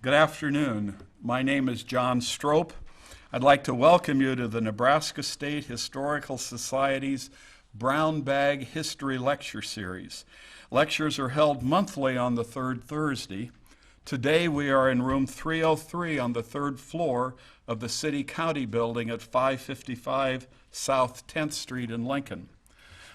Good afternoon. My name is John Strope. I'd like to welcome you to the Nebraska State Historical Society's Brown Bag History Lecture Series. Lectures are held monthly on the third Thursday. Today we are in room 303 on the third floor of the City County Building at 555 South 10th Street in Lincoln.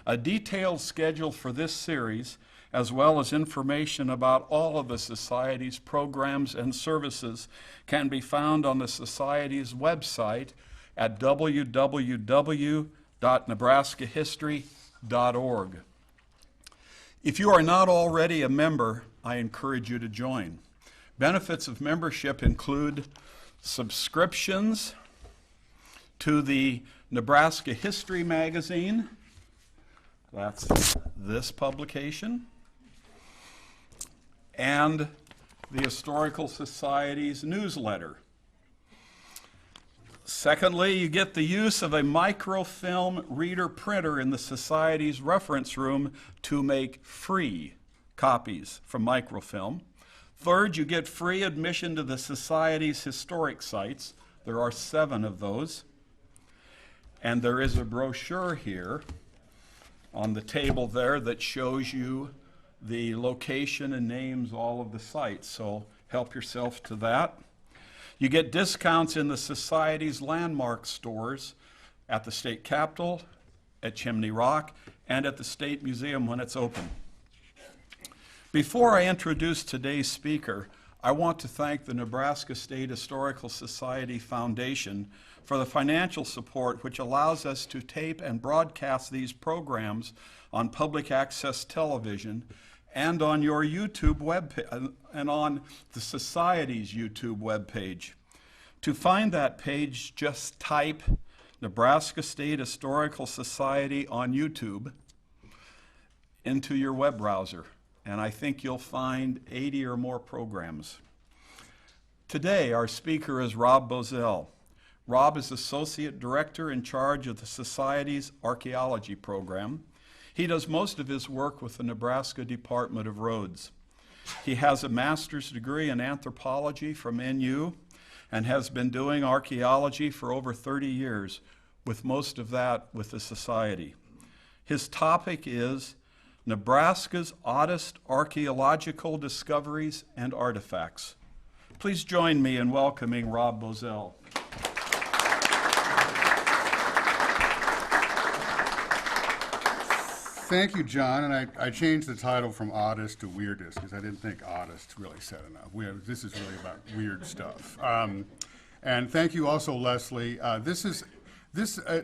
A detailed schedule for this series, as well as information about all of the Society's programs and services, can be found on the Society's website at www.nebraskahistory.org. If you are not already a member, I encourage you to join. Benefits of membership include subscriptions to the Nebraska History Magazine. That's this publication. And the Historical Society's newsletter. Secondly, you get the use of a microfilm reader printer in the Society's reference room to make free copies from microfilm. Third, you get free admission to the Society's historic sites. There are 7 of those. And there is a brochure here on the table there that shows you the location and names all of the sites, so help yourself to that. You get discounts in the Society's landmark stores at the State Capitol, at Chimney Rock, and at the State Museum when it's open. Before I introduce today's speaker, I want to thank the Nebraska State Historical Society Foundation for the financial support which allows us to tape and broadcast these programs on public access television and on your YouTube webpage and on the Society's YouTube webpage. To find that page, just type Nebraska State Historical Society on YouTube into your web browser, and I think you'll find 80 or more programs. Today, our speaker is Rob Bozell. Rob is Associate Director in charge of the Society's Archaeology program. He does most of his work with the Nebraska Department of Roads. He has a master's degree in anthropology from NU and has been doing archaeology for over 30 years, with most of that with the Society. His topic is Nebraska's oddest archaeological discoveries and artifacts. Please join me in welcoming Rob Bozell. Thank you, John, and I changed the title from oddest to weirdest because I didn't think oddest really said enough. This is really about weird stuff. And thank you also, Leslie. This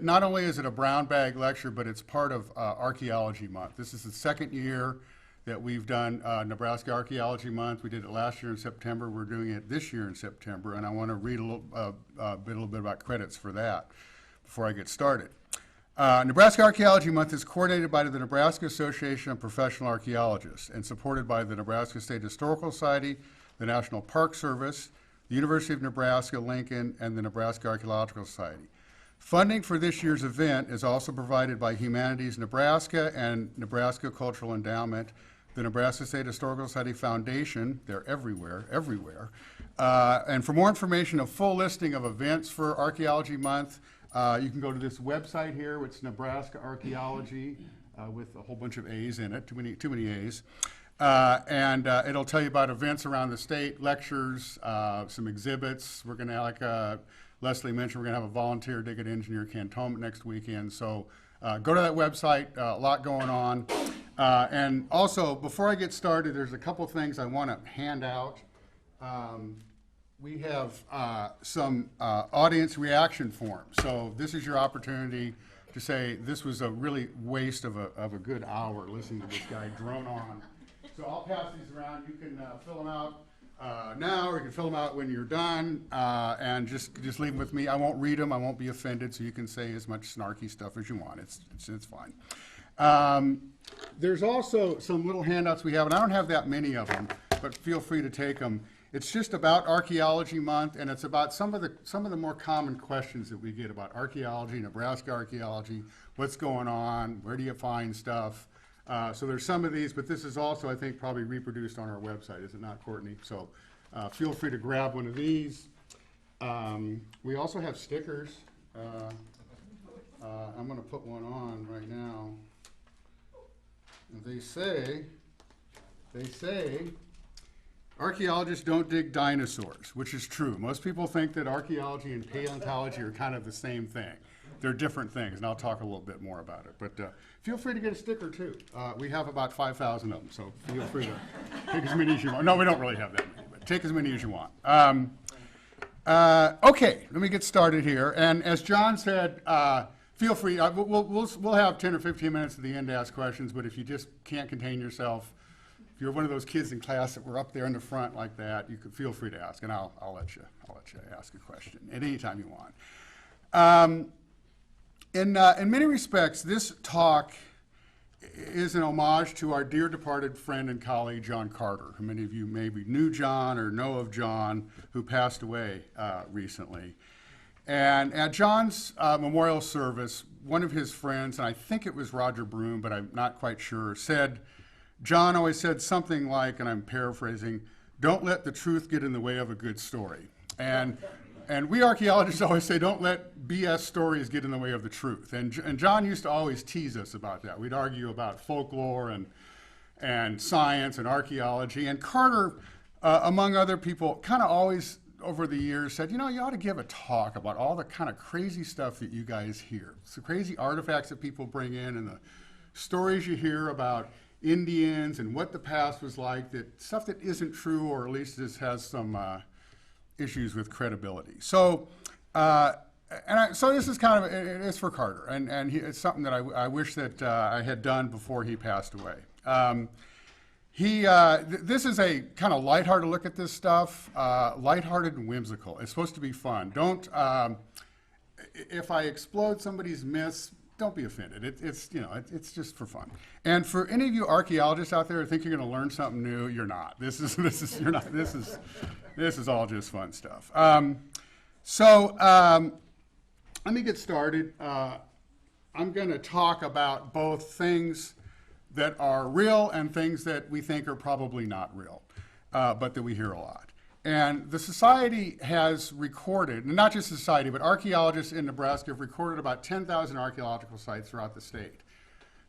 not only is it a brown bag lecture, but it's part of Archaeology Month. This is the second year that we've done Nebraska Archaeology Month. We did it last year in September. We're doing it this year in September, and I want to read a little bit about credits for that before I get started. Nebraska Archaeology Month is coordinated by the Nebraska Association of Professional Archaeologists and supported by the Nebraska State Historical Society, the National Park Service, the University of Nebraska, Lincoln, and the Nebraska Archaeological Society. Funding for this year's event is also provided by Humanities Nebraska and Nebraska Cultural Endowment, the Nebraska State Historical Society Foundation. They're everywhere. And for more information, a full listing of events for Archaeology Month, you can go to this website here. It's Nebraska Archaeology with a whole bunch of A's in it, too many A's. And it'll tell you about events around the state, lectures, some exhibits. We're going to, like Leslie mentioned, we're going to have a volunteer dig at engineer cantonment next weekend. So go to that website, a lot going on. And also, before I get started, there's a couple things I want to hand out. We have some audience reaction forms. So this is your opportunity to say this was a really waste of a good hour listening to this guy drone on. So I'll pass these around. You can fill them out now, or you can fill them out when you're done, and just leave them with me. I won't read them. I won't be offended. So you can say as much snarky stuff as you want. It's fine. There's also some little handouts we have, and I don't have that many of them, but feel free to take them. It's just about Archaeology Month, and it's about some of the more common questions that we get about archaeology, Nebraska archaeology, what's going on, where do you find stuff. So there's some of these, but this is also, I think, probably reproduced on our website, is it not, Courtney? So Feel free to grab one of these. We also have stickers. I'm going to put one on right now. They say, archaeologists don't dig dinosaurs, which is true. Most people think that archaeology and paleontology are kind of the same thing. They're different things, and I'll talk a little bit more about it. But feel free to get a sticker, too. We have about 5,000 of them, so feel free to take as many as you want. No, we don't really have that many, but take as many as you want. Okay, let me get started here. And as John said, feel free. We'll have 10 or 15 minutes at the end to ask questions, but if you just can't contain yourself, if you're one of those kids in class that were up there in the front like that, you could feel free to ask, and I'll let you ask a question at any time you want. In many respects, this talk is an homage to our dear departed friend and colleague, John Carter, who many of you maybe knew John or know of John, who passed away recently. And at John's memorial service, one of his friends, and I think it was Roger Broom, but I'm not quite sure, said, John always said something like, and I'm paraphrasing, "Don't let the truth get in the way of a good story." And we archaeologists always say, don't let BS stories get in the way of the truth. And John used to always tease us about that. We'd argue about folklore and science and archaeology. And Carter, among other people, kind of always over the years said, you know, you ought to give a talk about all the kind of crazy stuff that you guys hear. It's the crazy artifacts that people bring in and the stories you hear about Indians and what the past was like, that stuff that isn't true, or at least this has some issues with credibility. So, so this is kind of, it's for Carter, and it's something that I wish that I had done before he passed away. This is a kind of lighthearted look at this stuff, lighthearted and whimsical. It's supposed to be fun. Don't, if I explode somebody's myths, don't be offended. It's just for fun. And for any of you archaeologists out there who think you're going to learn something new, you're not. This is all just fun stuff. Let me get started. I'm going to talk about both things that are real and things that we think are probably not real, but that we hear a lot. And the society has recorded, and not just the society, but archaeologists in Nebraska have recorded about 10,000 archaeological sites throughout the state.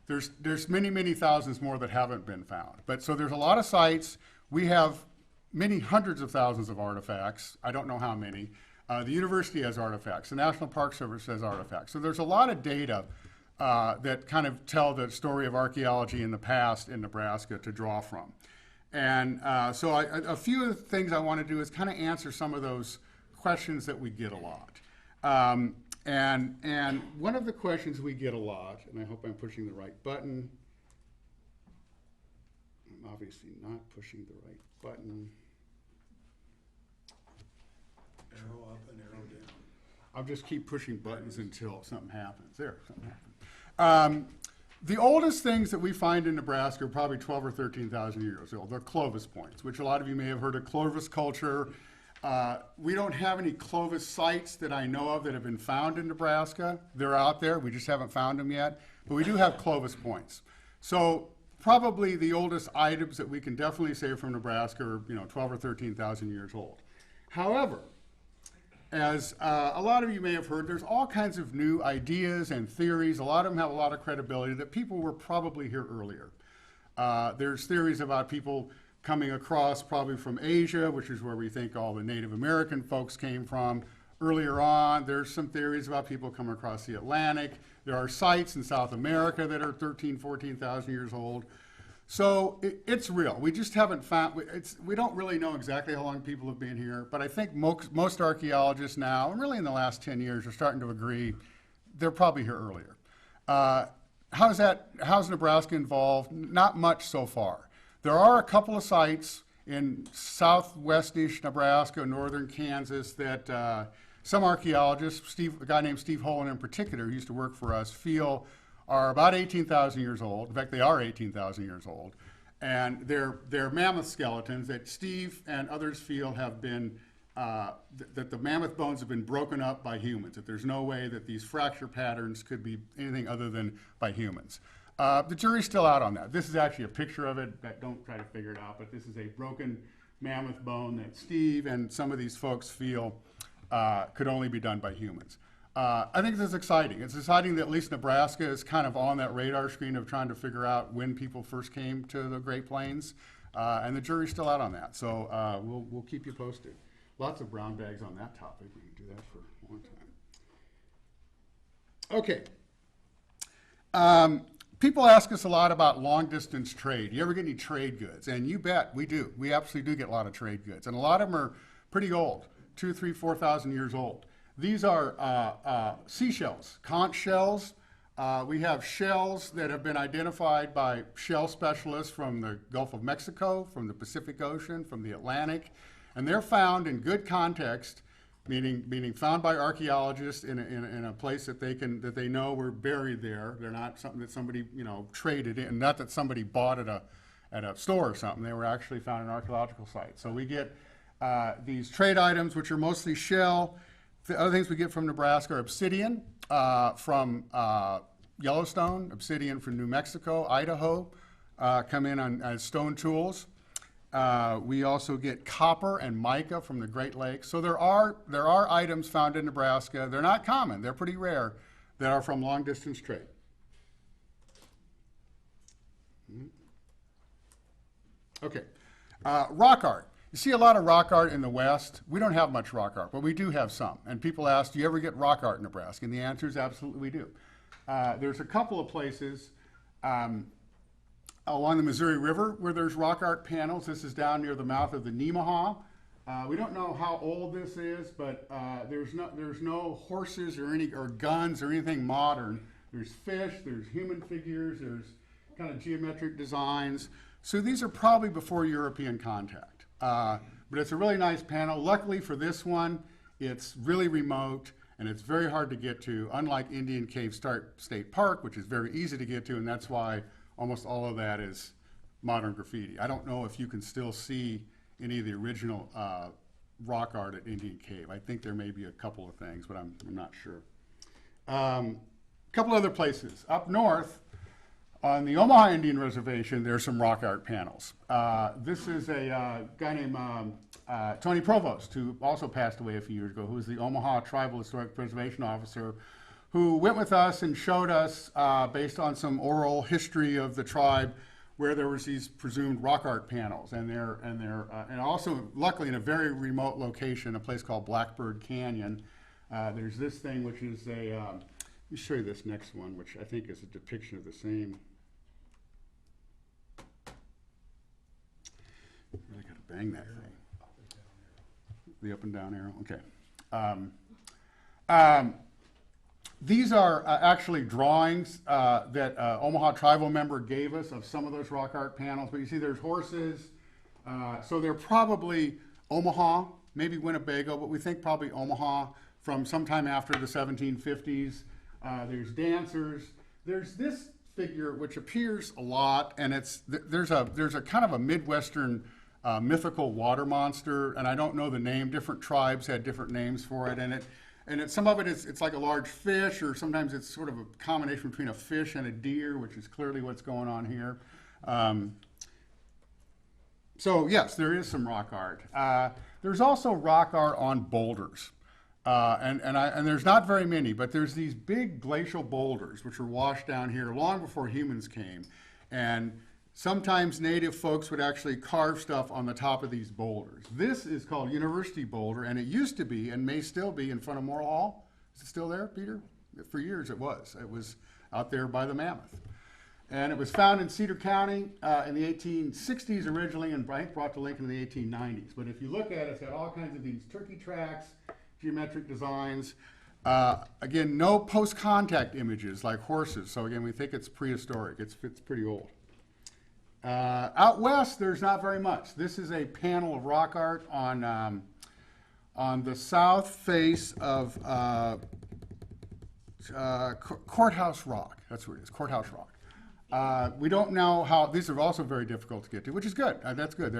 There's many, many thousands more that haven't been found. But so there's a lot of sites. We have many hundreds of thousands of artifacts. I don't know how many. The university has artifacts. The National Park Service has artifacts. So there's a lot of data that kind of tell the story of archaeology in the past in Nebraska to draw from. And so a few of the things I want to do is kind of answer some of those questions that we get a lot. And one of the questions we get a lot, and I hope I'm pushing the right button. I'm obviously not pushing the right button. Arrow up and arrow down. I'll just keep pushing buttons until something happens. There, something happened. The oldest things that we find in Nebraska are probably 12 or 13,000 years old. They're Clovis points, which a lot of you may have heard of Clovis culture. We don't have any Clovis sites that I know of that have been found in Nebraska. They're out there. We just haven't found them yet. But we do have Clovis points. So probably the oldest items that we can definitely say from Nebraska are 12 or 13,000 years old. However, as a lot of you may have heard, there's all kinds of new ideas and theories. A lot of them have a lot of credibility that people were probably here earlier. There's theories about people coming across probably from Asia, which is where we think all the Native American folks came from. Earlier on, there's some theories about people coming across the Atlantic. There are sites in South America that are 13,000, 14,000 years old. So it's real. We just haven't found, we don't really know exactly how long people have been here, but I think most archaeologists now, and really in the last 10 years, are starting to agree they're probably here earlier. How's Nebraska involved? Not much so far. There are a couple of sites in southwestish Nebraska, northern Kansas, that some archaeologists, a guy named Steve Holland in particular, who used to work for us, feel are about 18,000 years old. In fact, they are 18,000 years old. And they're mammoth skeletons that Steve and others feel have been, that the mammoth bones have been broken up by humans, that there's no way that these fracture patterns could be anything other than by humans. The jury's still out on that. This is actually a picture of it. Don't try to figure it out, but this is a broken mammoth bone that Steve and some of these folks feel could only be done by humans. I think this is exciting. It's exciting that at least Nebraska is kind of on that radar screen of trying to figure out when people first came to the Great Plains, and the jury's still out on that. So we'll keep you posted. Lots of brown bags on that topic. We can do that for a long time. Okay. People ask us a lot about long-distance trade. You ever get any trade goods? And you bet we do. We absolutely do get a lot of trade goods. And a lot of them are pretty old, 2,000, 3,000, 4,000 years old. These are seashells, conch shells. We have shells that have been identified by shell specialists from the Gulf of Mexico, from the Pacific Ocean, from the Atlantic. And they're found in good context, meaning found by archaeologists in a place that they know were buried there. They're not something that somebody traded in, not that somebody bought at a store or something. They were actually found in an archaeological site. So we get these trade items, which are mostly shell. The other things we get from Nebraska are obsidian from Yellowstone, obsidian from New Mexico, Idaho, come in on stone tools. We also get copper and mica from the Great Lakes. So there are items found in Nebraska. They're not common. They're pretty rare that are from long distance trade. Okay. Rock art. You see a lot of rock art in the West. We don't have much rock art, but we do have some. And people ask, do you ever get rock art in Nebraska? And the answer is absolutely we do. There's a couple of places along the Missouri River where there's rock art panels. This is down near the mouth of the Nemaha. We don't know how old this is, but there's no horses or guns or anything modern. There's fish, there's human figures, there's kind of geometric designs. So these are probably before European contact. But it's a really nice panel. Luckily for this one, it's really remote and it's very hard to get to, unlike Indian Cave State Park, which is very easy to get to, and that's why almost all of that is modern graffiti. I don't know if you can still see any of the original rock art at Indian Cave. I think there may be a couple of things, but I'm not sure. A couple other places. Up north, on the Omaha Indian Reservation, there's some rock art panels. This is a guy named Tony Provost, who also passed away a few years ago, who was the Omaha Tribal Historic Preservation Officer, who went with us and showed us, based on some oral history of the tribe, where there was these presumed rock art panels, and also, luckily, in a very remote location, a place called Blackbird Canyon. There's this thing, which is let me show you this next one, which I think is a depiction of the same. Really got to bang that thing. The up and down arrow. Okay. These are actually drawings that Omaha tribal member gave us of some of those rock art panels. But you see there's horses. So they're probably Omaha, maybe Winnebago, but we think probably Omaha from sometime after the 1750s. There's dancers. There's this figure which appears a lot, and there's a kind of a Midwestern mythical water monster, and I don't know the name. Different tribes had different names for it, and some of it it's like a large fish, or sometimes it's sort of a combination between a fish and a deer, which is clearly what's going on here. So yes, there is some rock art. There's also rock art on boulders. And there's not very many, but there's these big glacial boulders which were washed down here long before humans came. And sometimes native folks would actually carve stuff on the top of these boulders. This is called University Boulder, and it used to be, and may still be, in front of Moore Hall. Is it still there, Peter? For years it was. It was out there by the Mammoth. And it was found in Cedar County in the 1860s originally, and I think brought to Lincoln in the 1890s. But if you look at it, it's got all kinds of these turkey tracks, geometric designs. Again, no post-contact images like horses. So again, we think it's prehistoric. It's pretty old. Out west, there's not very much. This is a panel of rock art on the south face of Courthouse Rock. That's what it is, Courthouse Rock. We don't know how, these are also very difficult to get to, which is good. That's good.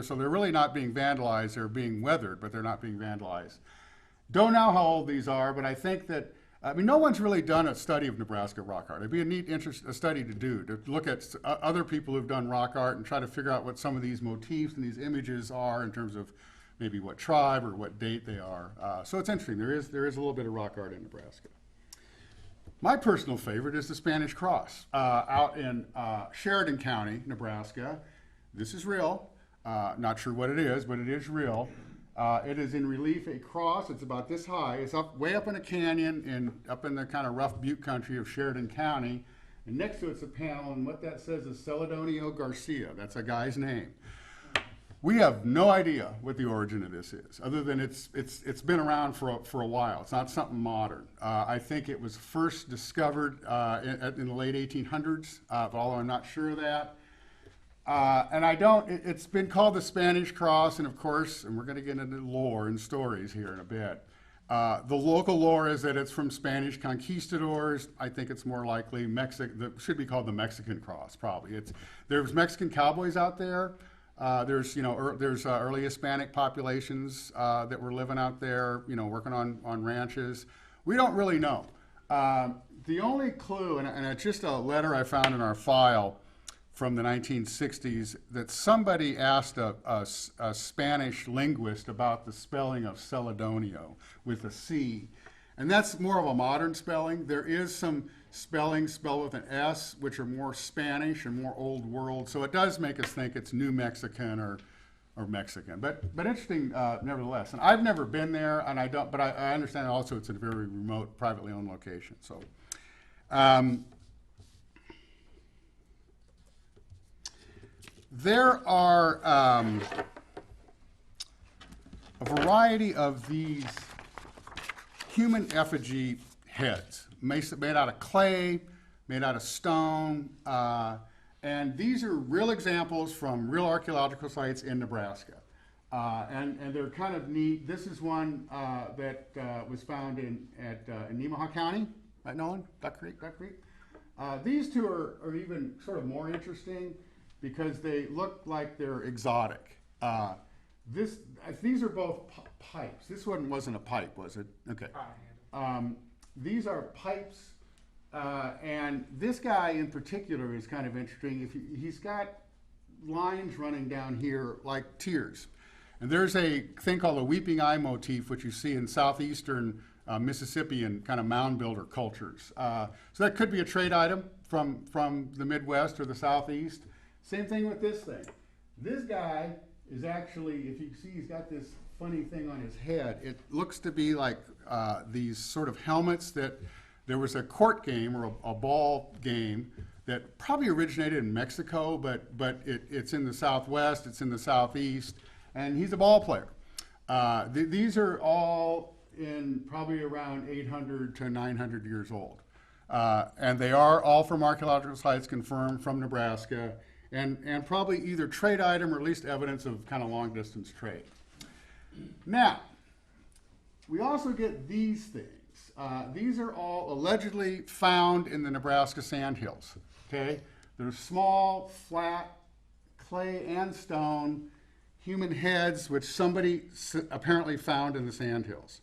So they're really not being vandalized. They're being weathered, but they're not being vandalized. Don't know how old these are, but I think that I mean, no one's really done a study of Nebraska rock art. It'd be a neat a study to do, to look at other people who've done rock art and try to figure out what some of these motifs and these images are in terms of maybe what tribe or what date they are. So it's interesting. There is a little bit of rock art in Nebraska. My personal favorite is the Spanish Cross out in Sheridan County, Nebraska. This is real. Not sure what it is, but it is real. It is in relief a cross. It's about this high. It's way up in a canyon up in the kind of rough butte country of Sheridan County. And next to it's a panel, and what that says is Celedonio Garcia. That's a guy's name. We have no idea what the origin of this is, other than it's been around for a while. It's not something modern. I think it was first discovered in the late 1800s, although I'm not sure of that. And it's been called the Spanish Cross, and of course, and we're going to get into lore and stories here in a bit. The local lore is that it's from Spanish conquistadors. I think it's more likely should be called the Mexican Cross, probably. There's Mexican cowboys out there. There's early Hispanic populations that were living out there, working on ranches. We don't really know. The only clue, and it's just a letter I found in our file from the 1960s, that somebody asked a Spanish linguist about the spelling of Celedonio with a C. And that's more of a modern spelling. There is some spellings spelled with an S, which are more Spanish and more Old World. So it does make us think it's New Mexican or Mexican. But interesting nevertheless. And I've never been there, and but I understand also it's a very remote, privately owned location. So. There are a variety of these human effigy heads made out of clay, made out of stone, and these are real examples from real archaeological sites in Nebraska. And they're kind of neat. This is one that was found in Nemaha County, right, Nolan? Duck Creek. These two are even sort of more interesting, because they look like they're exotic. These are both pipes. This one wasn't a pipe, was it? Okay. These are pipes, and this guy in particular is kind of interesting. He's got lines running down here like tears. And there's a thing called a weeping eye motif, which you see in southeastern Mississippian kind of mound builder cultures. So that could be a trade item from the Midwest or the Southeast. Same thing with this thing. This guy is actually, if you see, he's got this funny thing on his head. It looks to be like these sort of helmets that there was a court game or a ball game that probably originated in Mexico, but it's in the Southwest, it's in the Southeast, and he's a ball player. These are all in probably around 800 to 900 years old. And they are all from archaeological sites confirmed from Nebraska. And probably either trade item or at least evidence of kind of long distance trade. Now, we also get these things. These are all allegedly found in the Nebraska Sandhills. Okay, they're small, flat, clay and stone, human heads, which somebody apparently found in the Sandhills.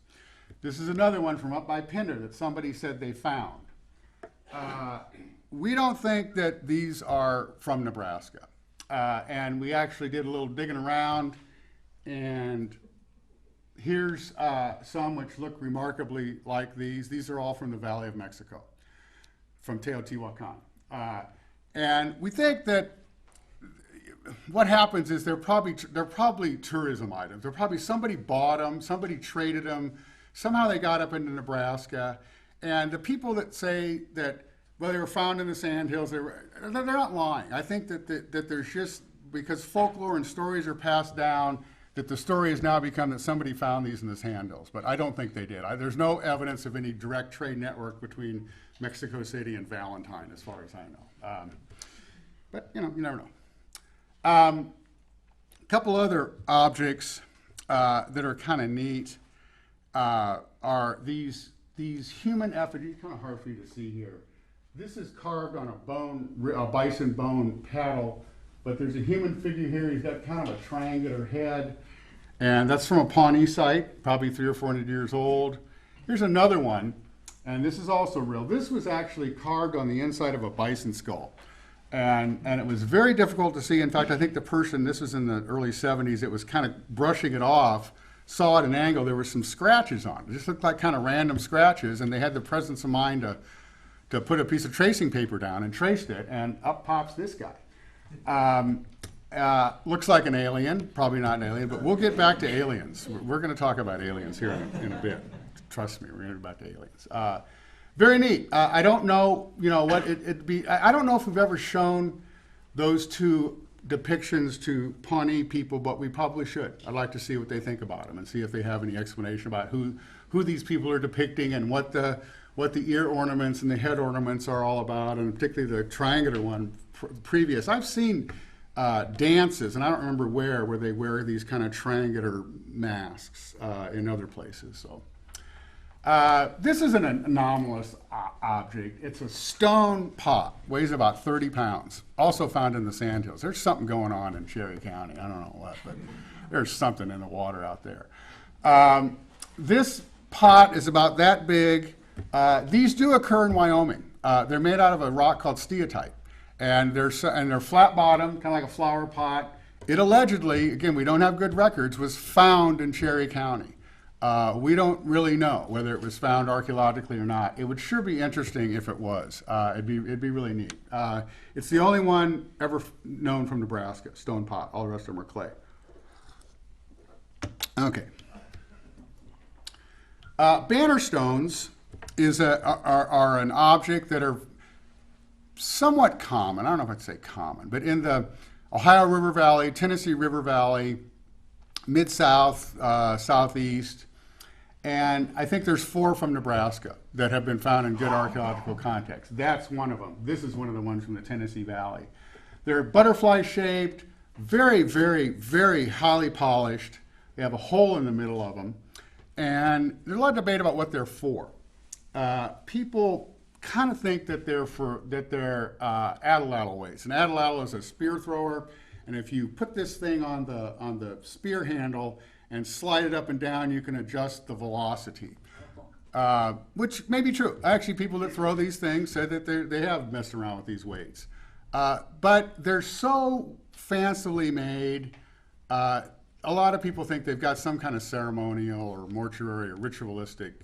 This is another one from up by Pender that somebody said they found. We don't think that these are from Nebraska. And we actually did a little digging around, and here's some which look remarkably like these. These are all from the Valley of Mexico, from Teotihuacan. And we think that what happens is they're probably tourism items. They're probably somebody bought them, somebody traded them, somehow they got up into Nebraska. And the people that say that, well, they were found in the Sandhills, they're not lying. I think that there's just, because folklore and stories are passed down, that the story has now become that somebody found these in the Sandhills. But I don't think they did. There's no evidence of any direct trade network between Mexico City and Valentine, as far as I know. But, you never know. A couple other objects that are kind of neat are these human effigies. Kind of hard for you to see here. This is carved on a bison bone paddle, but there's a human figure here. He's got kind of a triangular head, and that's from a Pawnee site, probably 300 or 400 years old. Here's another one, And this is also real. This was actually carved on the inside of a bison skull. And it was very difficult to see. In fact, I think the person, this was in the early 70s, it was kind of brushing it off, saw at an angle, there were some scratches on it. It just looked like kind of random scratches, and they had the presence of mind to put a piece of tracing paper down and traced it, and up pops this guy. Looks like an alien, probably not an alien, but we'll get back to aliens. We're going to talk about aliens here in a bit. Trust me, we're going to get back to aliens. Very neat. I don't know, what it'd be. I don't know if we've ever shown those two depictions to Pawnee people, but we probably should. I'd like to see what they think about them and see if they have any explanation about who these people are depicting and what the ear ornaments and the head ornaments are all about, and particularly the triangular one previous. I've seen dances, and I don't remember where they wear these kind of triangular masks in other places. So this is an anomalous object. It's a stone pot, weighs about 30 pounds, also found in the Sandhills. There's something going on in Cherry County. I don't know what, but there's something in the water out there. This pot is about that big. These do occur in Wyoming. They're made out of a rock called steatite, and they're flat bottom, kind of like a flower pot. It allegedly, again, we don't have good records, was found in Cherry County. We don't really know whether it was found archaeologically or not. It would sure be interesting if it was. It'd be really neat. It's the only one ever known from Nebraska, stone pot. All the rest of them are clay. Okay. Banner stones are an object that are somewhat common. I don't know if I'd say common, but in the Ohio River Valley, Tennessee River Valley, Mid-South, Southeast, and I think there's 4 from Nebraska that have been found in good archaeological context. That's one of them. This is one of the ones from the Tennessee Valley. They're butterfly-shaped, very, very, very highly polished. They have a hole in the middle of them, and there's a lot of debate about what they're for. People kind of think that they're atlatl weights. An atlatl is a spear thrower, and if you put this thing on the spear handle and slide it up and down, you can adjust the velocity, which may be true. Actually, people that throw these things said that they have messed around with these weights. But they're so fancily made, a lot of people think they've got some kind of ceremonial or mortuary or ritualistic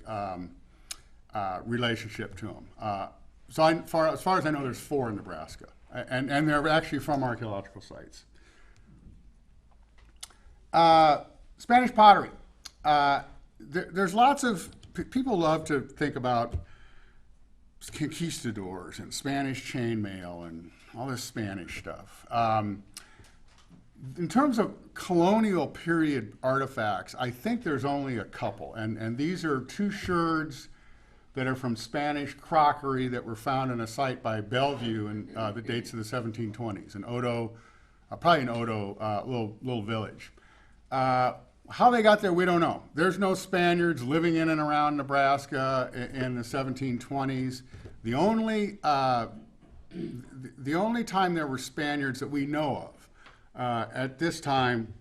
relationship to them. So as far as I know, there's 4 in Nebraska, and they're actually from archaeological sites. Spanish pottery. There's lots of, people love to think about conquistadors and Spanish chainmail and all this Spanish stuff. In terms of colonial period artifacts, I think there's only a couple, and these are 2 sherds that are from Spanish crockery that were found in a site by Bellevue in the dates of the 1720s, in Odo, probably in Odo, little village. How they got there, we don't know. There's no Spaniards living in and around Nebraska in the 1720s. The only time there were Spaniards that we know of at this time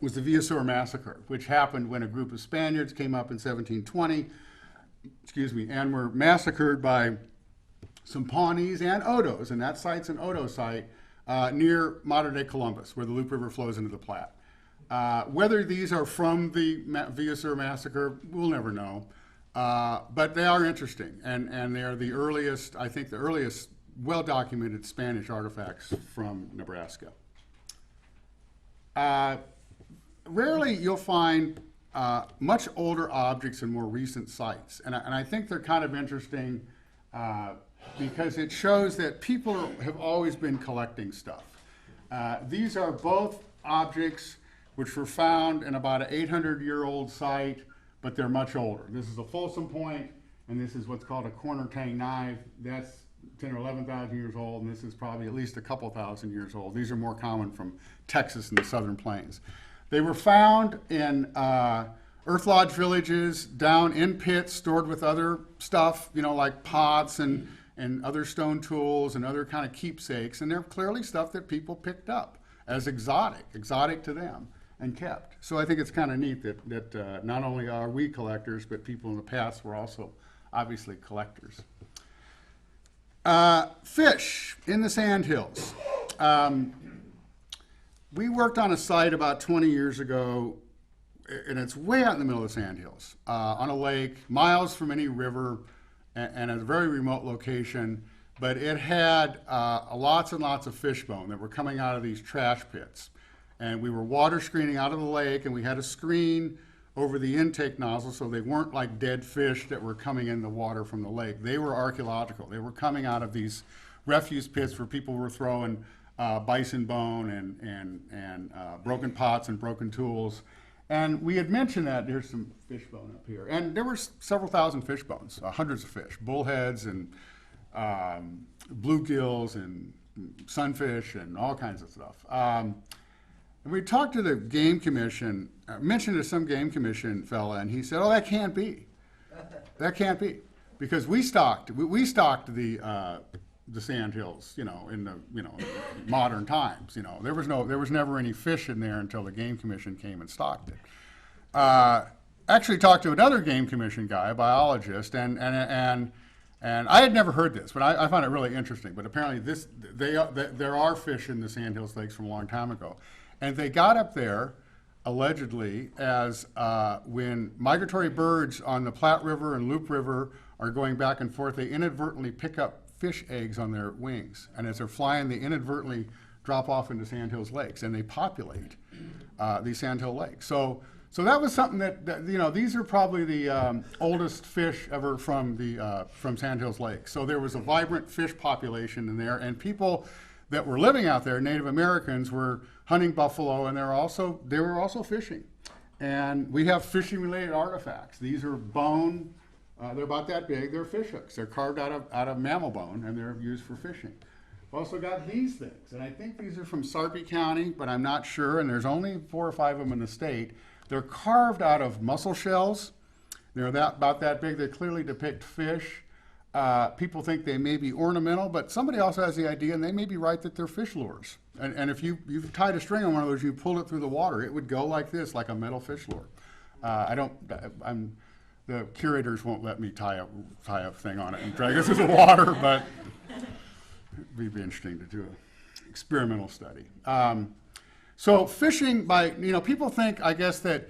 was the Villaseor Massacre, which happened when a group of Spaniards came up in 1720, and were massacred by some Pawnees and Odos, and that site's an Odo site near modern-day Columbus, where the Loup River flows into the Platte. Whether these are from the Villaseor Massacre, we'll never know. But they are interesting, and they are the earliest, I think, the earliest well-documented Spanish artifacts from Nebraska. Rarely you'll find much older objects in more recent sites, and I think they're kind of interesting because it shows that people have always been collecting stuff. These are both objects which were found in about an 800-year-old site, but they're much older. This is a Folsom point, and this is what's called a corner tang knife. That's 10 or 11,000 years old, and this is probably at least a couple thousand years old. These are more common from Texas and the Southern Plains. They were found in earth lodge villages, down in pits, stored with other stuff, like pots and other stone tools and other kind of keepsakes, and they're clearly stuff that people picked up as exotic to them, and kept. So I think it's kind of neat that not only are we collectors, but people in the past were also obviously collectors. Fish in the sandhills. We worked on a site about 20 years ago, and it's way out in the middle of the sandhills, on a lake, miles from any river, and a very remote location. But it had lots and lots of fish bone that were coming out of these trash pits. And we were water screening out of the lake, and we had a screen over the intake nozzle so they weren't like dead fish that were coming in the water from the lake. They were archaeological. They were coming out of these refuse pits where people were throwing bison bone and broken pots and broken tools. And we had mentioned that. There's some fish bone up here. And there were several thousand fish bones, hundreds of fish, bullheads and bluegills and sunfish and all kinds of stuff. And we talked to the game commission, mentioned to some game commission fella, and he said, "Oh, that can't be. That can't be, because we stocked the sandhills, in the modern times. There was never any fish in there until the game commission came and stocked it." Actually, talked to another game commission guy, a biologist, and I had never heard this, but I found it really interesting. But apparently, there are fish in the Sandhills lakes from a long time ago, and they got up there allegedly as when migratory birds on the Platte River and Loup River are going back and forth, they inadvertently pick up fish eggs on their wings, and as they're flying, they inadvertently drop off into Sandhills lakes, and they populate these Sandhill lakes. So that was something that these are probably the oldest fish ever from Sandhills Lake. So there was a vibrant fish population in there, and people that were living out there, Native Americans, were hunting buffalo, and they were also fishing. And we have fishing-related artifacts. These are bone. They're about that big. They're fish hooks. They're carved out of mammal bone, and they're used for fishing. We've also got these things, and I think these are from Sarpy County, but I'm not sure, and there's only 4 or 5 of them in the state. They're carved out of mussel shells. They're about that big. They clearly depict fish. People think they may be ornamental, but somebody also has the idea, and they may be right, that they're fish lures. And if you've tied a string on one of those, you pulled it through the water, it would go like this, like a metal fish lure. The curators won't let me tie a thing on it and drag it through the water, but it'd be interesting to do an experimental study. So fishing people think, I guess, that,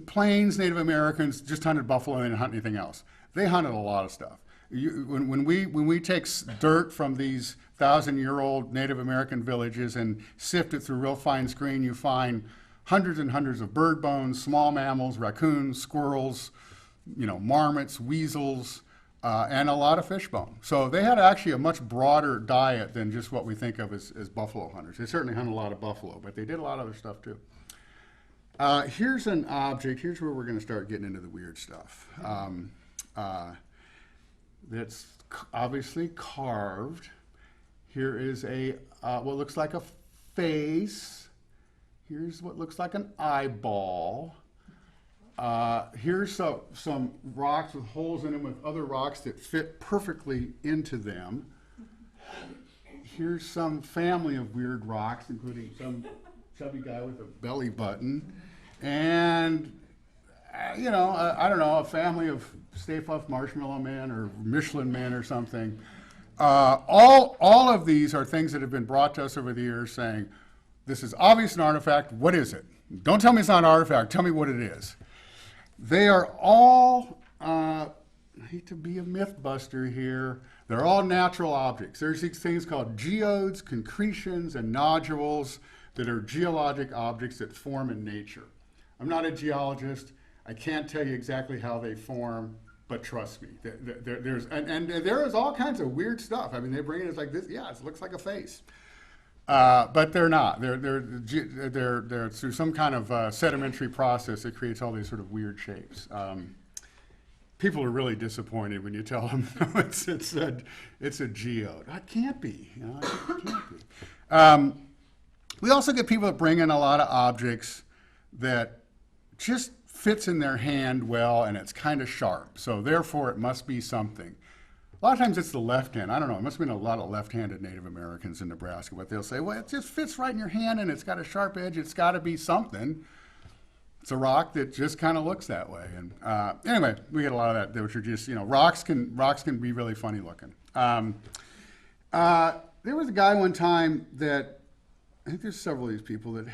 Plains Native Americans just hunted buffalo and didn't hunt anything else. They hunted a lot of stuff. When we take dirt from these 1,000-year-old Native American villages and sift it through real fine screen, you find hundreds and hundreds of bird bones, small mammals, raccoons, squirrels, marmots, weasels, and a lot of fish bone. So they had actually a much broader diet than just what we think of as buffalo hunters. They certainly hunt a lot of buffalo, but they did a lot of other stuff too. Here's an object. Here's where we're going to start getting into the weird stuff. That's obviously carved. Here is what looks like a face. Here's what looks like an eyeball. Here's some rocks with holes in them with other rocks that fit perfectly into them. Here's some family of weird rocks, including some chubby guy with a belly button. And, I don't know, a family of Stay Puft Marshmallow Man or Michelin Man or something. All of these are things that have been brought to us over the years saying, this is obviously an artifact. What is it? Don't tell me it's not an artifact. Tell me what it is. They are all, I hate to be a myth buster here, they're all natural objects. There's these things called geodes, concretions, and nodules that are geologic objects that form in nature. I'm not a geologist. I can't tell you exactly how they form, but trust me. There is all kinds of weird stuff. I mean, they bring it as like this. Yeah, it looks like a face. But they're not. They're through some kind of sedimentary process that creates all these sort of weird shapes. People are really disappointed when you tell them it's a geode. It can't be. It can't be. We also get people that bring in a lot of objects that just fits in their hand well, and it's kind of sharp. So therefore, it must be something. A lot of times it's the left hand. I don't know. It must have been a lot of left-handed Native Americans in Nebraska, but they'll say, well, it just fits right in your hand, and it's got a sharp edge. It's got to be something. It's a rock that just kind of looks that way. And anyway, we get a lot of that, which are just, rocks can be really funny looking. There was a guy one time that, I think there's several of these people that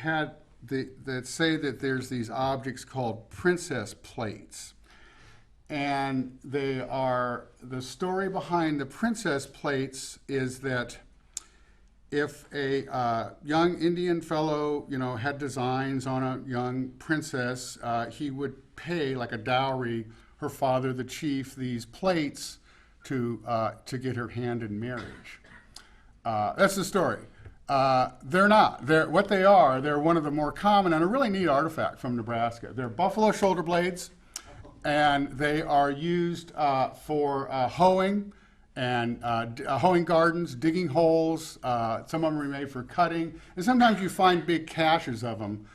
say that there's these objects called princess plates. And they are, the story behind the princess plates is that if a young Indian fellow, had designs on a young princess, he would pay, like a dowry, her father, the chief, these plates to get her hand in marriage. That's the story. They're not. What they are, they're one of the more common and a really neat artifact from Nebraska. They're buffalo shoulder blades, and they are used for hoeing and hoeing gardens, digging holes. Some of them are made for cutting, and sometimes you find big caches of them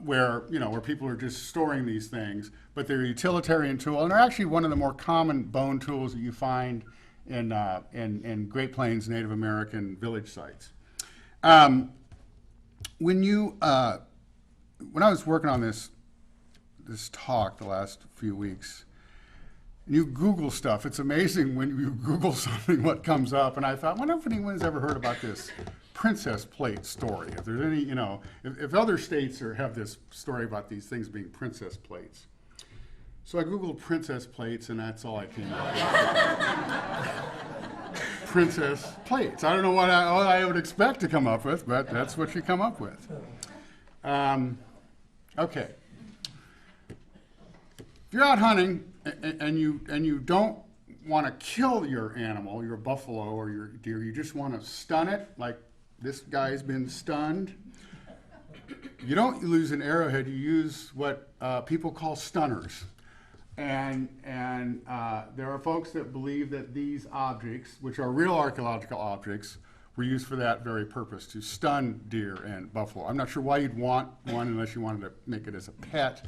where people are just storing these things. But they're a utilitarian tool, and they're actually one of the more common bone tools that you find in Great Plains Native American village sites. When I was working on this talk the last few weeks, and you Google stuff, it's amazing when you Google something what comes up. And I thought, I wonder if anyone's ever heard about this princess plate story. If there's any, if other states have this story about these things being princess plates. So I Googled princess plates, and that's all I came up with. Princess plates. I don't know what I would expect to come up with, but that's what you come up with. Okay. If you're out hunting and you don't want to kill your animal, your buffalo or your deer, you just want to stun it, like this guy's been stunned. You don't use an arrowhead, you use what people call stunners. And there are folks that believe that these objects, which are real archaeological objects, were used for that very purpose, to stun deer and buffalo. I'm not sure why you'd want one unless you wanted to make it as a pet.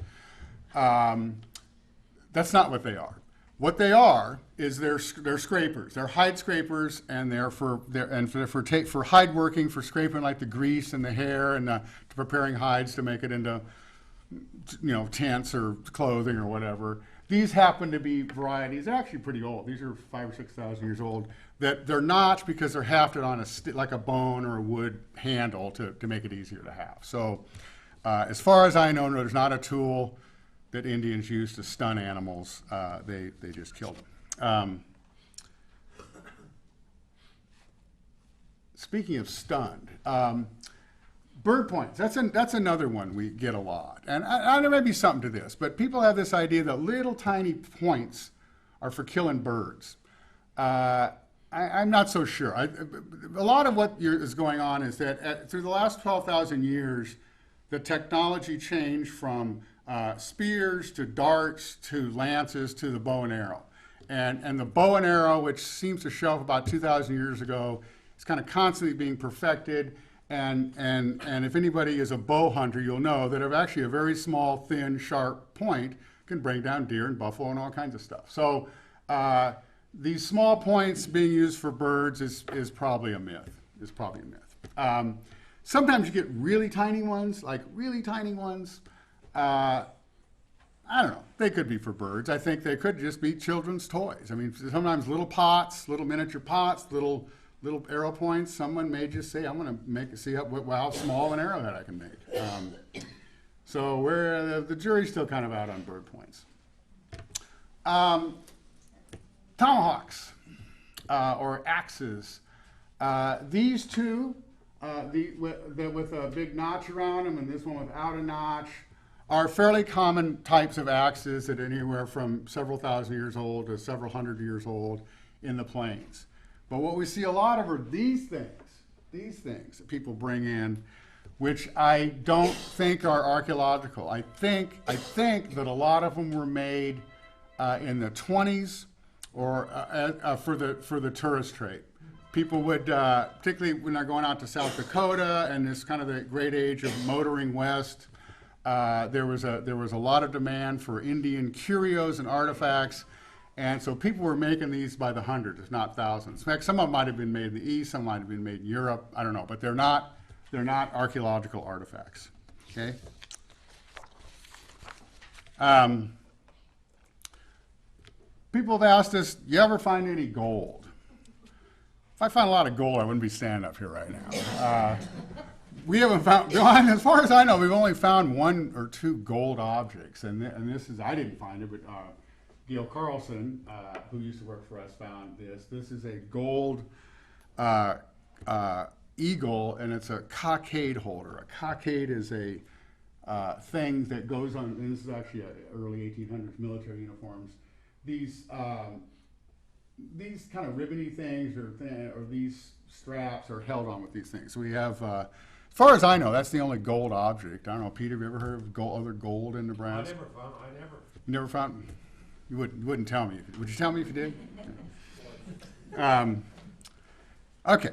That's not what they are. What they are is they're scrapers. They're hide scrapers, and they're for hide working, for scraping like the grease and the hair, and preparing hides to make it into tents or clothing or whatever. These happen to be varieties. They're actually pretty old. These are 5,000 or 6,000 years old. That they're not, because they're hafted on like a bone or a wood handle to make it easier to have. So, as far as I know, there's not a tool that Indians used to stun animals. They just killed them. Speaking of stunned, bird points. That's another one we get a lot. And there may be something to this, but people have this idea that little tiny points are for killing birds. I'm not so sure. A lot of what is going on is that through the last 12,000 years, the technology changed from spears to darts to lances to the bow and arrow. And the bow and arrow, which seems to show up about 2,000 years ago, is kind of constantly being perfected. And if anybody is a bow hunter, you'll know that actually a very small, thin, sharp point can bring down deer and buffalo and all kinds of stuff. So these small points being used for birds is probably a myth. Sometimes you get really tiny ones, I don't know. They could be for birds. I think they could just be children's toys. I mean, sometimes little pots, little miniature pots, little arrow points. Someone may just say, I'm going to see how small an arrowhead I can make. So the jury's still kind of out on bird points. Tomahawks or axes. These two, with a big notch around them, and this one without a notch, are fairly common types of axes that are anywhere from several thousand years old to several hundred years old in the plains. But what we see a lot of are these things that people bring in, which I don't think are archaeological. I think that a lot of them were made in the 20s or for the tourist trade. People would, particularly when they're going out to South Dakota and this kind of the great age of motoring west, there was a lot of demand for Indian curios and artifacts, and so people were making these by the hundreds, if not thousands. In fact, some of them might have been made in the East, some might have been made in Europe. I don't know, but they're not archaeological artifacts. Okay. People have asked us, you ever find any gold? If I found a lot of gold, I wouldn't be standing up here right now. We haven't found, as far as I know, we've only found 1 or 2 gold objects. And this is, I didn't find it, but Gail Carlson, who used to work for us, found this. This is a gold eagle, and it's a cockade holder. A cockade is a thing that goes on, and this is actually early 1800s military uniforms. These kind of ribbony things or these straps are held on with these things. So we have, as far as I know, that's the only gold object. I don't know, Peter, have you ever heard of other gold in Nebraska? You never found? You wouldn't tell me. Would you tell me if you did? Okay.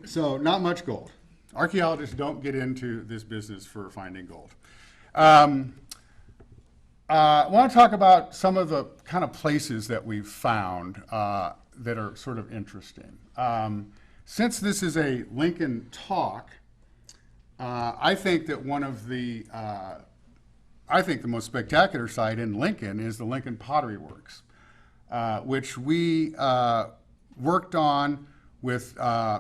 So not much gold. Archaeologists don't get into this business for finding gold. I want to talk about some of the kind of places that we've found that are sort of interesting. Since this is a Lincoln talk, I think that one of the, I think the most spectacular site in Lincoln is the Lincoln Pottery Works, which we worked on with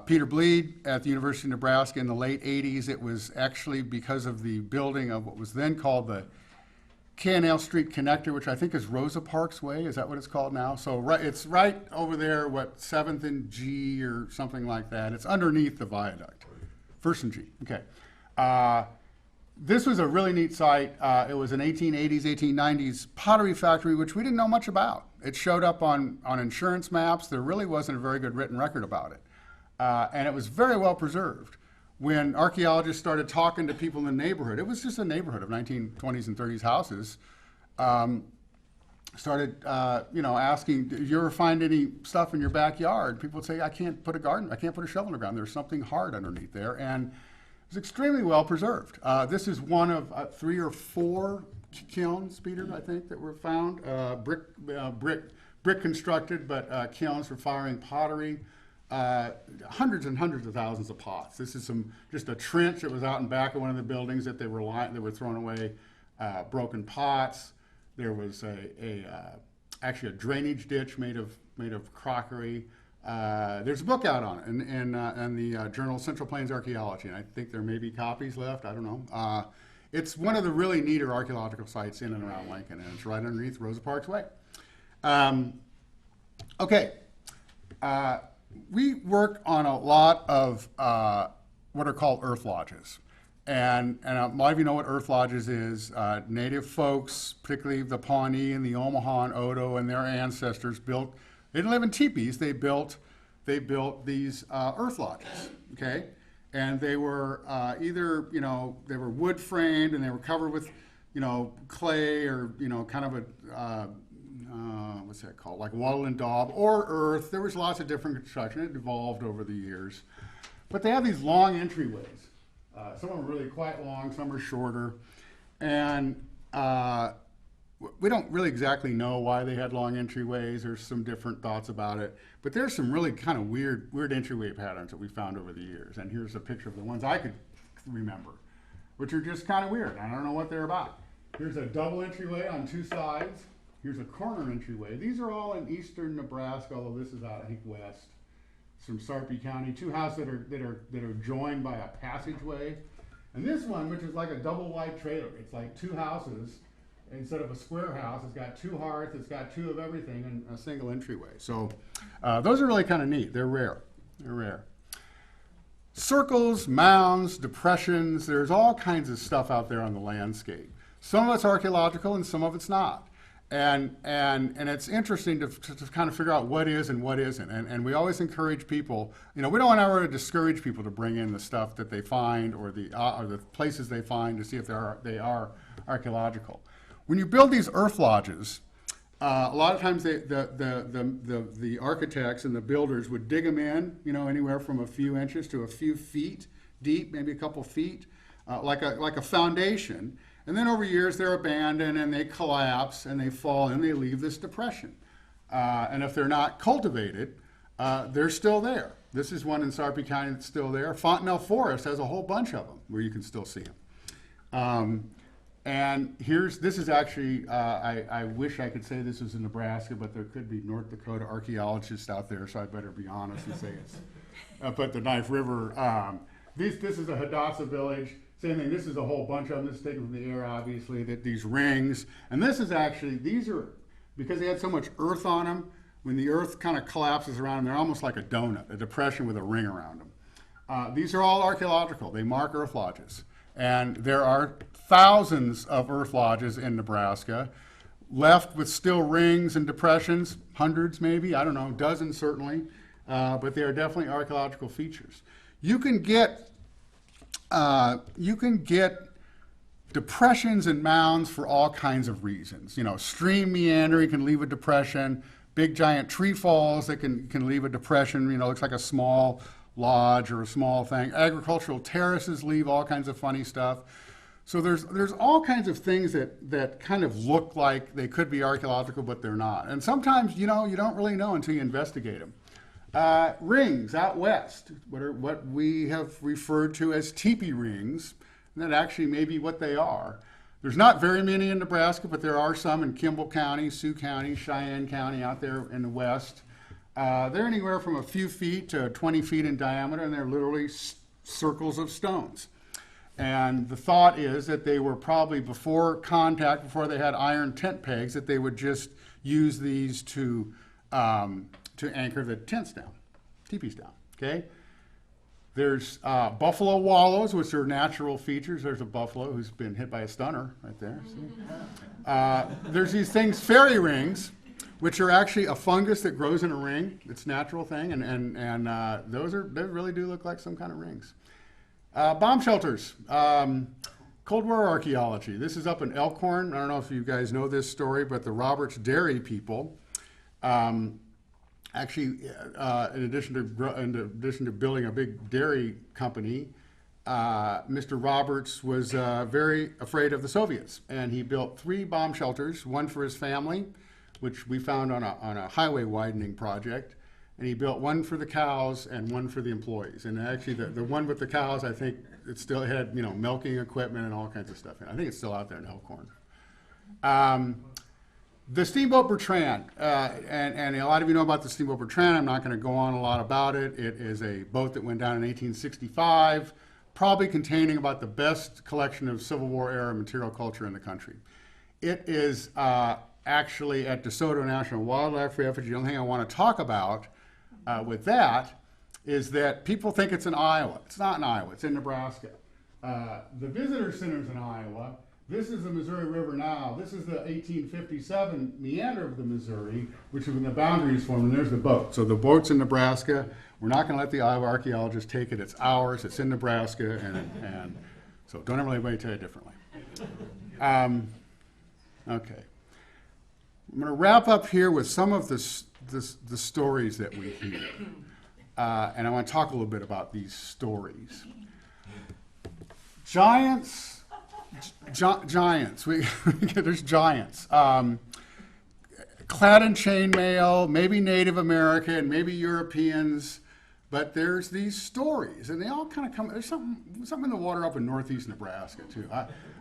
Peter Bleed at the University of Nebraska in the late 80s. It was actually because of the building of what was then called the K&L Street Connector, which I think is Rosa Parks Way. Is that what it's called now? So it's right over there, 7th and G or something like that. It's underneath the viaduct. 1st and G, okay. This was a really neat site. It was an 1880s, 1890s pottery factory, which we didn't know much about. It showed up on insurance maps. There really wasn't a very good written record about it. And it was very well preserved. When archaeologists started talking to people in the neighborhood, it was just a neighborhood of 1920s and 30s houses, started asking, do you ever find any stuff in your backyard? People would say, I can't put a shovel in the ground. There's something hard underneath there. And it was extremely well preserved. This is one of 3 or 4 kilns, Peter, I think, that were found. Brick constructed, but kilns for firing pottery. Hundreds and hundreds of thousands of pots. This is just a trench that was out in back of one of the buildings that they were throwing away broken pots. There was actually a drainage ditch made of crockery. There's a book out on it in the journal Central Plains Archaeology, and I think there may be copies left. I don't know. It's one of the really neater archaeological sites in and around Lincoln, and it's right underneath Rosa Parks Way. Okay. We work on a lot of what are called earth lodges. And a lot of you know what earth lodges is. Native folks, particularly the Pawnee and the Omaha and Odo and their ancestors built, they didn't live in teepees, they built these earth lodges, okay? And they were either, they were wood framed and they were covered with, clay or, kind of a, what's that called? Like wattle and daub or earth. There was lots of different construction. It evolved over the years. But they have these long entryways. Some of them are really quite long, some are shorter. And we don't really exactly know why they had long entryways. There's some different thoughts about it. But there's some really kind of weird entryway patterns that we found over the years. And here's a picture of the ones I could remember, which are just kind of weird. I don't know what they're about. Here's a double entryway on 2 sides. Here's a corner entryway. These are all in eastern Nebraska, although this is out, I think, west. It's from Sarpy County. 2 houses that are joined by a passageway. And this one, which is like a double wide trailer, it's like 2 houses instead of a square house. It's got 2 hearths, it's got 2 of everything, and a single entryway. So those are really kind of neat. They're rare. They're rare. Circles, mounds, depressions. There's all kinds of stuff out there on the landscape. Some of it's archaeological, and some of it's not. And it's interesting to kind of figure out what is and what isn't. And we always encourage people, we don't want to ever discourage people to bring in the stuff that they find or the places they find to see if they are archaeological. When you build these earth lodges, a lot of times the architects and the builders would dig them in, anywhere from a few inches to a few feet deep, maybe a couple feet, like a foundation. And then over years, they're abandoned and they collapse and they fall and they leave this depression. And if they're not cultivated, they're still there. This is one in Sarpy County that's still there. Fontenelle Forest has a whole bunch of them where you can still see them. And this is actually, I wish I could say this was in Nebraska, but there could be North Dakota archaeologists out there, so I better be honest and say it's up at the Knife River. This is a Hadassah village. Same thing, this is a whole bunch of them. This is taken from the air, obviously, these rings. And this is actually, these are, because they had so much earth on them, when the earth kind of collapses around them, they're almost like a donut, a depression with a ring around them. These are all archaeological. They mark earth lodges. And there are thousands of earth lodges in Nebraska, left with still rings and depressions, hundreds maybe, I don't know, dozens certainly, but they are definitely archaeological features. You can get depressions and mounds for all kinds of reasons. You know, stream meandering can leave a depression, big giant tree falls that can leave a depression, you know, looks like a small lodge or a small thing. Agricultural terraces leave all kinds of funny stuff. So there's all kinds of things that kind of look like they could be archaeological, but they're not. And sometimes, you know, you don't really know until you investigate them. Rings out west, what we have referred to as TIPI rings, and that actually may be what they are. There's not very many in Nebraska, but there are some in Kimball County, Sioux County, Cheyenne County out there in the west. They're anywhere from a few feet to 20 feet in diameter, and they're literally circles of stones. And the thought is that they were probably before contact, before they had iron tent pegs, that they would just use these to anchor the tents down, teepees down, okay? There's buffalo wallows, which are natural features. There's a buffalo who's been hit by a stunner right there. There's these things, fairy rings, which are actually a fungus that grows in a ring. It's a natural thing, and they really do look like some kind of rings. Bomb shelters, Cold War archaeology. This is up in Elkhorn. I don't know if you guys know this story, but the Roberts Dairy people, actually, in addition to building a big dairy company, Mr. Roberts was very afraid of the Soviets, and he built 3 bomb shelters, one for his family, which we found on a highway widening project, and he built one for the cows and one for the employees. And actually, the one with the cows, I think it still had, you know, milking equipment and all kinds of stuff. And I think it's still out there in Elkhorn. The Steamboat Bertrand, and a lot of you know about the Steamboat Bertrand. I'm not going to go on a lot about it. It is a boat that went down in 1865, probably containing about the best collection of Civil War era material culture in the country. It is actually at DeSoto National Wildlife Refuge. The only thing I want to talk about with that is that people think it's in Iowa. It's not in Iowa, it's in Nebraska. The visitor center's in Iowa. This is the Missouri River now. This is the 1857 meander of the Missouri, which is when the boundaries formed, and there's the boat. So the boat's in Nebraska. We're not going to let the Iowa archaeologists take it. It's ours. It's in Nebraska, and so don't ever let anybody tell you differently. Okay. I'm going to wrap up here with some of the stories that we hear. And I want to talk a little bit about these stories. Giants. There's giants. Clad in chainmail, maybe Native American, maybe Europeans, but there's these stories, and they all kind of come. There's something in the water up in northeast Nebraska too,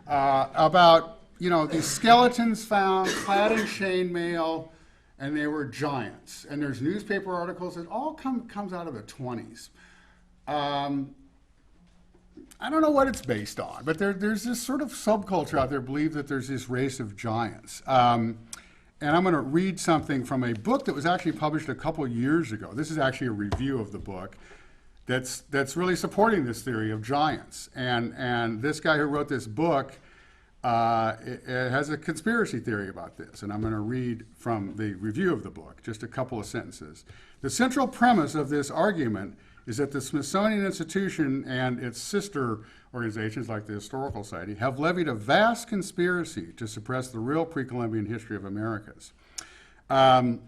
about, you know, these skeletons found clad in chainmail, and they were giants. And there's newspaper articles. It all comes out of the 20s. I don't know what it's based on, but there's this sort of subculture out there believe that there's this race of giants. And I'm going to read something from a book that was actually published a couple years ago. This is actually a review of the book that's really supporting this theory of giants. And this guy who wrote this book it has a conspiracy theory about this. And I'm going to read from the review of the book, just a couple of sentences. The central premise of this argument is that the Smithsonian Institution and its sister organizations like the Historical Society have levied a vast conspiracy to suppress the real pre-Columbian history of Americas. And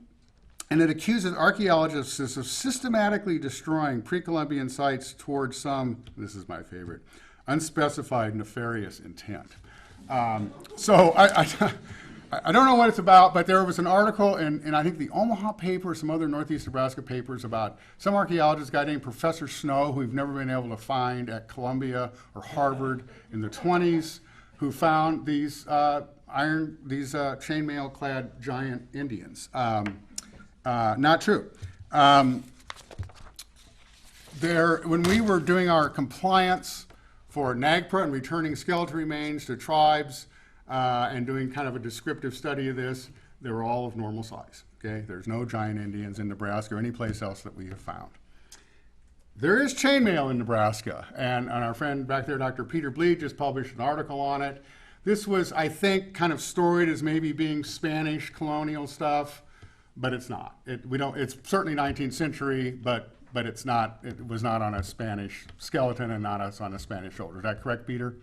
it accuses archaeologists of systematically destroying pre-Columbian sites towards some, this is my favorite, unspecified nefarious intent. So I don't know what it's about, but there was an article in I think the Omaha paper, some other Northeast Nebraska papers about some archaeologist, a guy named Professor Snow, who we've never been able to find at Columbia or Harvard in the 20s, who found these chainmail-clad giant Indians. Not true. When we were doing our compliance for NAGPRA and returning skeleton remains to tribes and doing kind of a descriptive study of this, they were all of normal size. Okay, there's no giant Indians in Nebraska or any place else that we have found. There is chainmail in Nebraska, and our friend back there, Dr. Peter Bleed, just published an article on it. This was, I think, kind of storied as maybe being Spanish colonial stuff, but it's not. It's certainly 19th century, but it's not. It was not on a Spanish skeleton and not on a Spanish shoulder. Is that correct, Peter?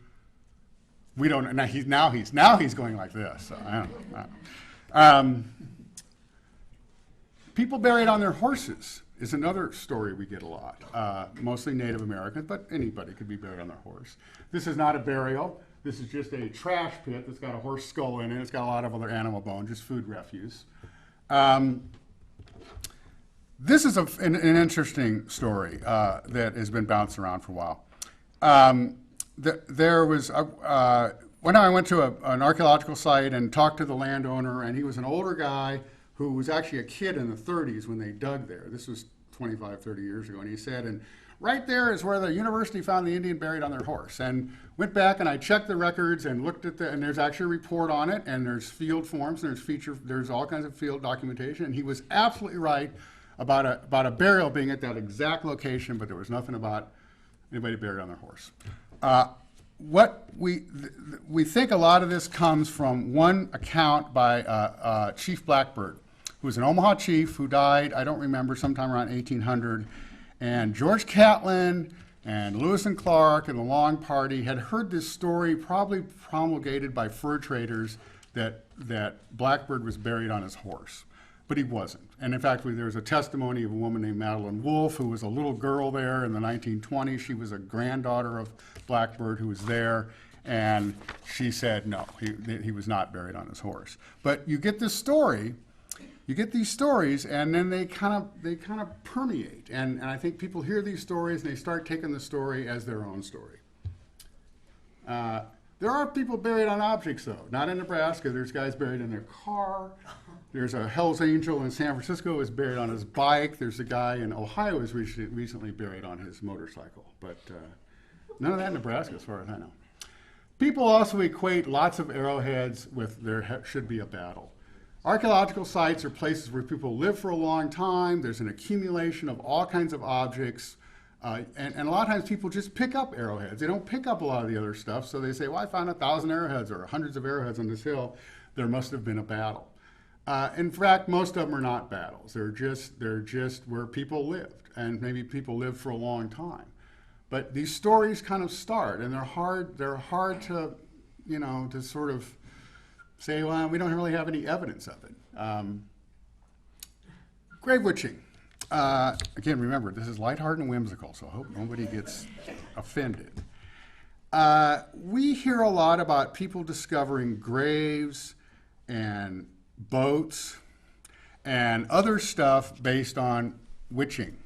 We don't. Now he's going like this. So I don't know. People buried on their horses is another story we get a lot. Mostly Native Americans, but anybody could be buried on their horse. This is not a burial. This is just a trash pit that's got a horse skull in it. It's got a lot of other animal bone, just food refuse. This is an interesting story that has been bouncing around for a while. There was one time I went to an archaeological site and talked to the landowner, and he was an older guy who was actually a kid in the 30s when they dug there. This was 25, 30 years ago, and he said, and right there is where the university found the Indian buried on their horse. And went back and I checked the records and looked at and there's actually a report on it, and there's field forms, and there's all kinds of field documentation, and he was absolutely right about a burial being at that exact location, but there was nothing about anybody buried on their horse. What we think a lot of this comes from one account by Chief Blackbird, who was an Omaha chief who died, I don't remember, sometime around 1800. And George Catlin and Lewis and Clark and the Long Party had heard this story, probably promulgated by fur traders, that Blackbird was buried on his horse. But he wasn't. And in fact, there was a testimony of a woman named Madeline Wolfe, who was a little girl there in the 1920s. She was a granddaughter of Blackbird who was there. And she said, no, he was not buried on his horse. But you get this story. You get these stories, and then they kind of permeate. And I think people hear these stories, and they start taking the story as their own story. There are people buried on objects, though. Not in Nebraska. There's guys buried in their car. There's a Hell's Angel in San Francisco who was buried on his bike. There's a guy in Ohio who was recently buried on his motorcycle. But none of that in Nebraska, as far as I know. People also equate lots of arrowheads with there should be a battle. Archaeological sites are places where people live for a long time. There's an accumulation of all kinds of objects. And a lot of times people just pick up arrowheads. They don't pick up a lot of the other stuff. So they say, well, I found 1,000 arrowheads or hundreds of arrowheads on this hill. There must have been a battle. In fact, most of them are not battles. They're just where people lived. And maybe people lived for a long time. But these stories kind of start, and they're hard to, to sort of say, well, we don't really have any evidence of it. Grave witching. Again, remember, this is lighthearted and whimsical, so I hope nobody gets offended. We hear a lot about people discovering graves and boats and other stuff based on witching,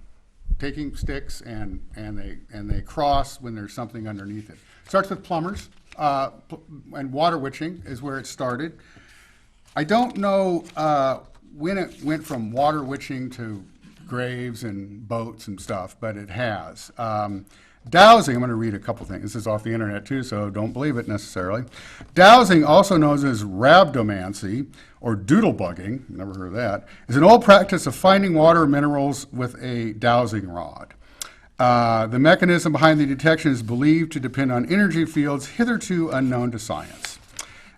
taking sticks and they cross when there's something underneath it. Starts with plumbers. And water witching is where it started. I don't know when it went from water witching to graves and boats and stuff, but it has. Dowsing, I'm going to read a couple things. This is off the internet too, so don't believe it necessarily. Dowsing, also known as rhabdomancy or doodlebugging, never heard of that, is an old practice of finding water minerals with a dowsing rod. The mechanism behind the detection is believed to depend on energy fields hitherto unknown to science.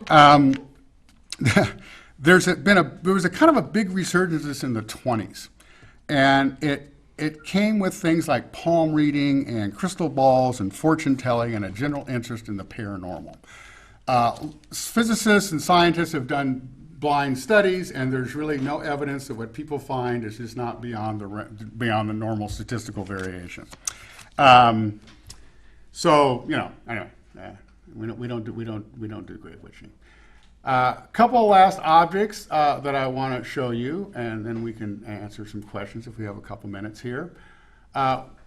There was a kind of a big resurgence of this in the 20s, and it came with things like palm reading and crystal balls and fortune telling and a general interest in the paranormal. Physicists and scientists have done blind studies, and there's really no evidence that what people find is just not beyond the normal statistical variation. So anyway, we don't do grave witching. Couple of last objects that I want to show you, and then we can answer some questions if we have a couple minutes here.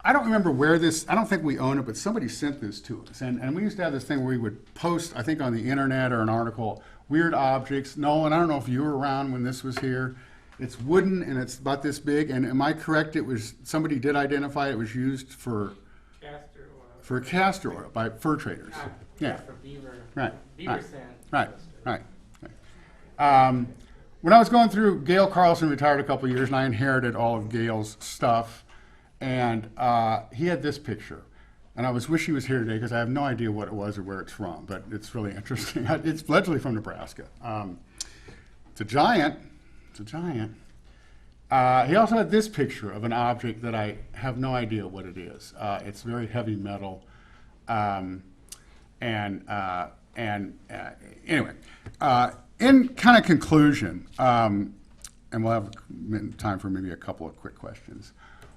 I don't remember where this, I don't think we own it, but somebody sent this to us. And we used to have this thing where we would post, I think on the internet or an article, weird objects. Nolan, I don't know if you were around when this was here. It's wooden and it's about this big. And am I correct? It was, somebody did identify it was used for Castor oil. for castor oil by fur traders. Yeah. For beaver. Right. Beaver Right. sand. Right. When I was going through, Gail Carlson retired a couple of years, and I inherited all of Gail's stuff. And he had this picture. And I wish he was here today because I have no idea what it was or where it's from, but it's really interesting. It's allegedly from Nebraska. It's a giant. It's a giant. He also had this picture of an object that I have no idea what it is. It's very heavy metal. Anyway, in kind of conclusion, and we'll have time for maybe a couple of quick questions.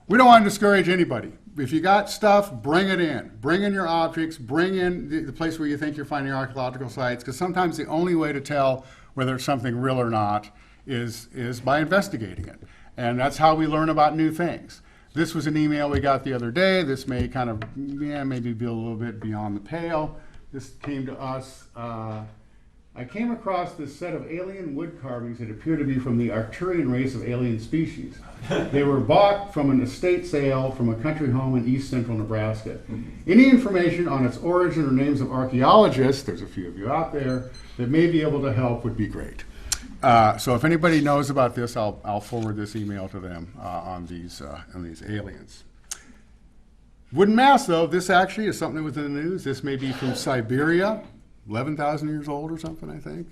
We don't want to discourage anybody. If you got stuff, bring it in. Bring in your objects. Bring in the place where you think you're finding archaeological sites, because sometimes the only way to tell whether it's something real or not is by investigating it. And that's how we learn about new things. This was an email we got the other day. This may kind of, maybe be a little bit beyond the pale. This came to us. I came across this set of alien wood carvings that appear to be from the Arcturian race of alien species. They were bought from an estate sale from a country home in east central Nebraska. Any information on its origin or names of archaeologists, there's a few of you out there, that may be able to help would be great. So if anybody knows about this, I'll forward this email to them on these aliens. Wooden mass, though, this actually is something within the news. This may be from Siberia, 11,000 years old or something, I think.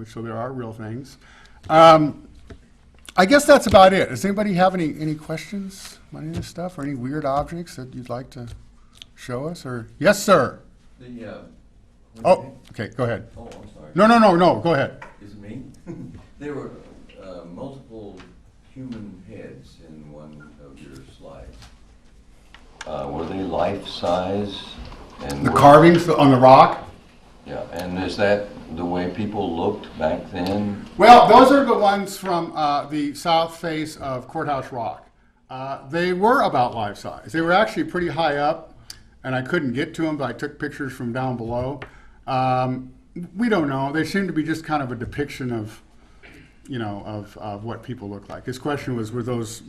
So there are real things. I guess that's about it. Does anybody have any questions on any of this stuff or any weird objects that you'd like to show us? Or yes, sir. Oh, okay. Go ahead. Oh, I'm sorry. No. Go ahead. Is it me? There were multiple human heads in one of your slides. Were they life-size? And The carvings on the rock. Yeah, and is that the way people looked back then? Well, those are the ones from the south face of Courthouse Rock. They were about life size. They were actually pretty high up, and I couldn't get to them, but I took pictures from down below. We don't know. They seem to be just kind of a depiction of, of what people look like. His question was, were those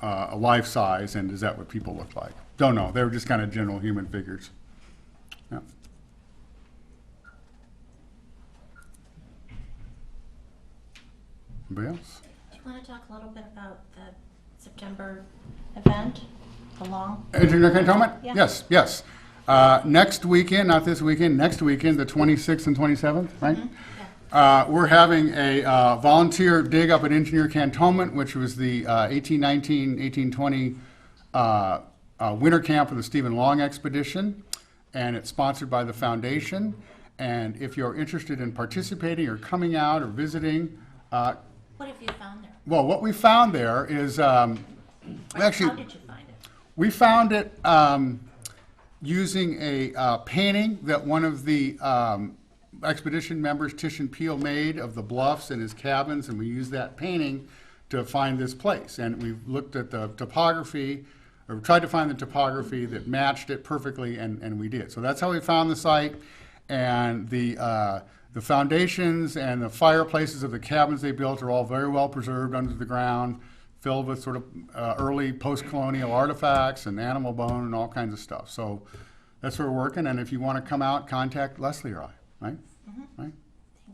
life size, and is that what people look like? Don't know. They were just kind of general human figures. Yeah. Anybody else? Do you want to talk a little bit about the September event, the long? Engineer Cantonment? Yeah. Yes. Next weekend, not this weekend, next weekend, the 26th and 27th, right? Mm-hmm. We're having a volunteer dig up at Engineer Cantonment, which was the 1819, 1820 winter camp of the Stephen Long expedition, and it's sponsored by the foundation. And if you're interested in participating or coming out or visiting, What have you found there? well, what we found there is actually How did you find it? we found it using a painting that one of the expedition members, Titian Peel, made of the bluffs and his cabins, and we used that painting to find this place. And we looked at the topography, or tried to find the topography that matched it perfectly, and we did. So that's how we found the site. And the foundations and the fireplaces of the cabins they built are all very well preserved under the ground, filled with sort of early post-colonial artifacts and animal bone and all kinds of stuff. So that's where we're working. And if you want to come out, contact Leslie or I, right? Mm-hmm. Right?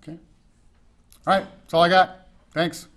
Okay. All right. That's all I got. Thanks.